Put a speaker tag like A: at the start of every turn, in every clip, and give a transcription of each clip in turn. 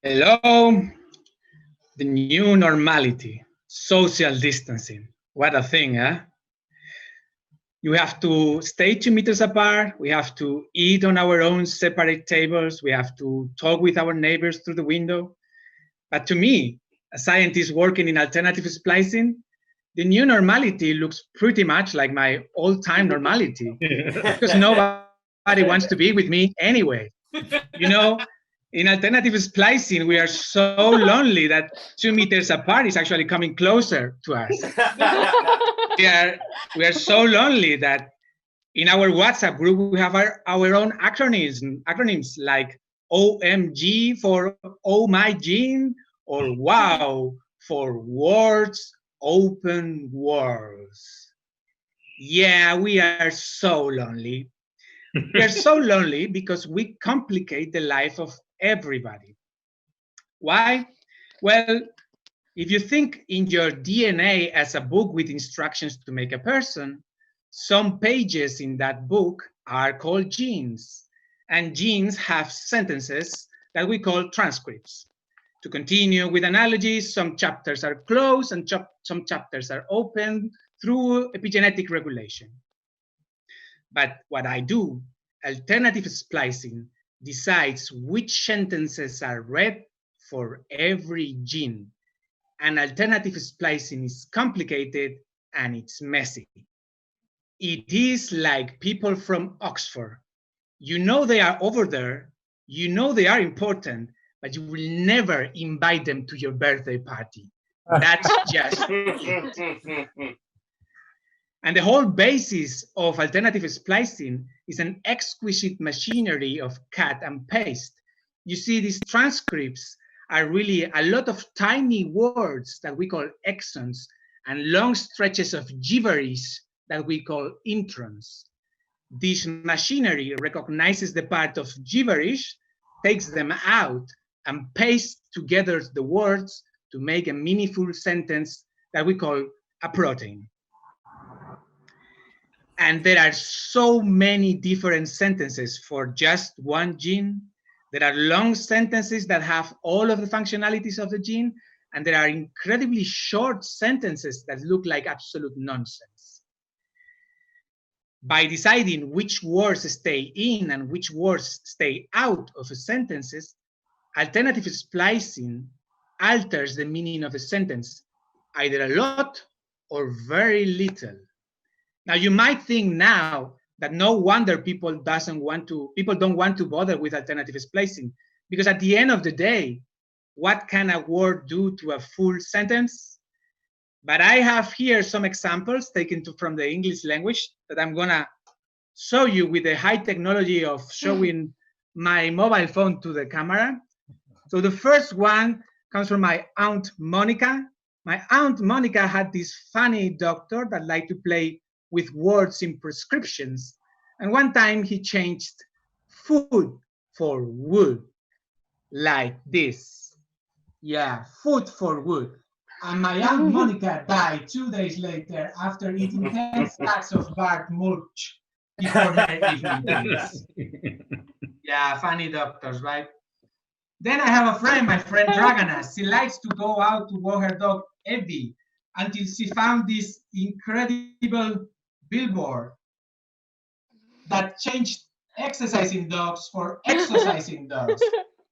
A: Hello, the new normality, social distancing. What a thing, huh? You have to stay 2 meters apart. We have to eat on our own separate tables. We have to talk with our neighbors through the window. But to me, a scientist working in alternative splicing, the new normality looks pretty much like my old-time normality because nobody wants to be with me anyway. You know, in alternative splicing, we are so lonely that 2 meters apart is actually coming closer to us. We are so lonely that in our WhatsApp group we have our own acronyms like OMG for Oh My Gene or WOW for Words Open Worlds. Yeah, we are so lonely. We are so lonely because we complicate the life of everybody. Why? Well, if you think in your DNA as a book with instructions to make a person, some pages in that book are called genes, and genes have sentences that we call transcripts. To continue with analogies, some chapters are closed and some chapters are open through epigenetic regulation. But what I do, alternative splicing, decides which sentences are read for every gene. And alternative splicing is complicated and it's messy. It is like people from Oxford. You know they are over there, you know they are important, but you will never invite them to your birthday party. That's just it. And the whole basis of alternative splicing is an exquisite machinery of cut and paste. You see, these transcripts are really a lot of tiny words that we call exons and long stretches of gibberish that we call introns. This machinery recognizes the part of gibberish, takes them out, and pastes together the words to make a meaningful sentence that we call a protein. And there are so many different sentences for just one gene. There are long sentences that have all of the functionalities of the gene, and there are incredibly short sentences that look like absolute nonsense. By deciding which words stay in and which words stay out of sentences, alternative splicing alters the meaning of a sentence, either a lot or very little. Now you might think now that no wonder people don't want to bother with alternative splicing, because at the end of the day, what can a word do to a full sentence? But I have here some examples taken from the English language that I'm gonna show you with the high technology of showing my mobile phone to the camera. So the first one comes from my Aunt Monica. My Aunt Monica had this funny doctor that liked to play with words in prescriptions. And one time he changed food for wood, like this. Yeah, food for wood. And my Aunt Monica died 2 days later after eating 10 stacks of bark mulch before her evening pills. Yeah, funny doctors, right? Then I have a friend, my friend Dragana. She likes to go out to walk her dog Evie until she found this incredible billboard that changed exercising dogs for exercising dogs.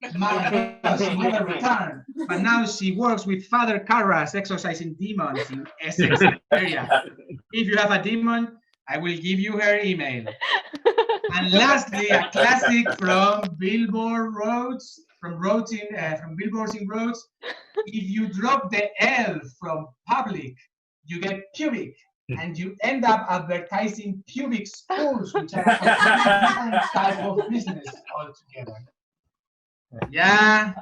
A: Marathons never returned, but now she works with Father Carras exorcising demons in Essex area. If you have a demon, I will give you her email. And lastly, a classic from billboard roads, from billboards in roads. If you drop the L from public, you get pubic, and you end up advertising pubic schools, which are a different type of business altogether. Yeah,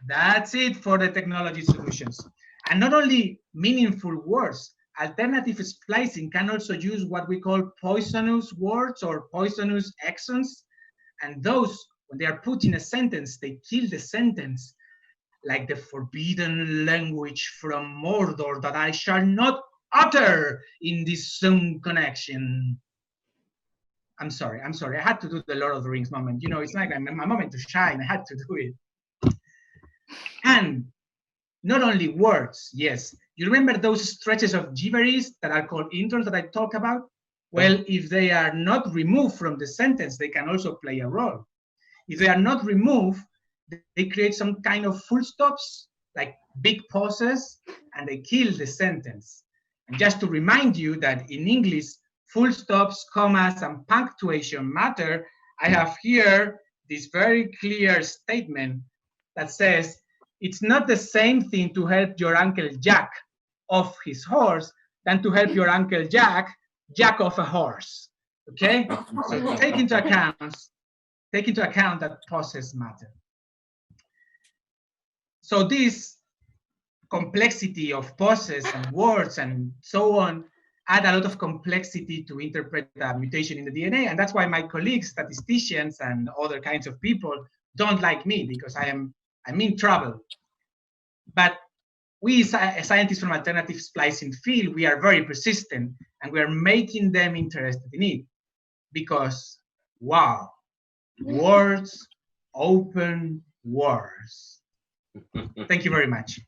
A: that's it for the technology solutions. And not only meaningful words, alternative splicing can also use what we call poisonous words or poisonous exons. And those, when they are put in a sentence, they kill the sentence, like the forbidden language from Mordor that I shall not utter in this Zoom connection. I'm sorry. I had to do the Lord of the Rings moment. You know, it's like my moment to shine. I had to do it. And not only words, yes. You remember those stretches of gibberish that are called intros that I talk about? Well, if they are not removed from the sentence, they can also play a role. If they are not removed, they create some kind of full stops, like big pauses, and they kill the sentence. And just to remind you that in English, full stops, commas, and punctuation matter, I have here this very clear statement that says, it's not the same thing to help your Uncle Jack off his horse than to help your Uncle Jack off a horse. Okay? So take into account that pauses matter. So this complexity of pauses and words and so on add a lot of complexity to interpret a mutation in the DNA. And that's why my colleagues, statisticians and other kinds of people don't like me, because I'm in trouble. But we scientists from alternative splicing field, we are very persistent, and we are making them interested in it because, wow, words open wars. Thank you very much.